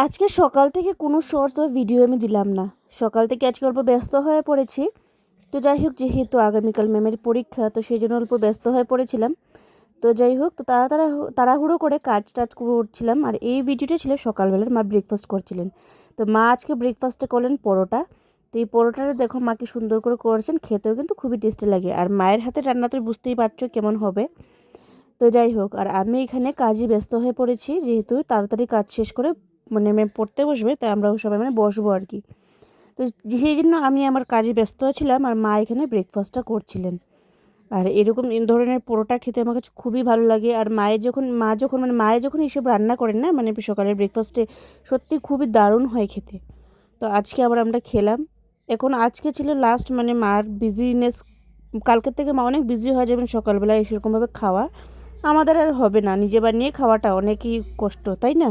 আজকে সকাল থেকে কোনো শর্টস বা ভিডিও আমি দিলাম না। সকাল থেকে আজকে অল্প ব্যস্ত হয়ে পড়েছি। তো যাই হোক, যেহেতু আগামীকাল ম্যামের পরীক্ষা, তো সেই জন্য অল্প ব্যস্ত হয়ে পড়েছিলাম। তো যাই হোক, তো তাড়াহুড়ো করে কাজ করছিলাম। আর এই ভিডিওটা ছিল সকালবেলার, মা ব্রেকফাস্ট করছিলেন। তো মা আজকে ব্রেকফাস্টে করলেন পরোটা। তো এই পরোটাটা দেখো মা কি সুন্দর করে করেছেন, খেতেও কিন্তু খুবই টেস্টি লাগে। আর মায়ের হাতে রান্না তো বুঝতেই পারছো কেমন হবে। তো যাই হোক, আর আমি এখানে কাজে ব্যস্ত হয়ে পড়েছি, যেহেতু তাড়াতাড়ি কাজ শেষ করে ম্যাম পড়তে বসবে, তাই আমরাও সবাই বসবো আর কি। তো সেই জন্য আমি আমার কাজে ব্যস্ত ছিলাম, আর মা এখানে ব্রেকফাস্টটা করছিলেন। আর এরকম ধরনের পরোটা খেতে আমার কাছে খুবই ভালো লাগে। আর মায়ের যখন এইসব রান্না করেন না, সকালের ব্রেকফাস্টে সত্যি খুবই দারুণ হয় খেতে। তো আজকে আবার আমরা খেলাম। এখন আজকে ছিল লাস্ট, মার বিজিনেস। কালকের থেকে মা অনেক বিজি হয়ে যাবেন, সকালবেলায় সেরকমভাবে খাওয়া আমাদের আর হবে না। নিজে বানিয়ে খাওয়াটা অনেকই কষ্ট, তাই না?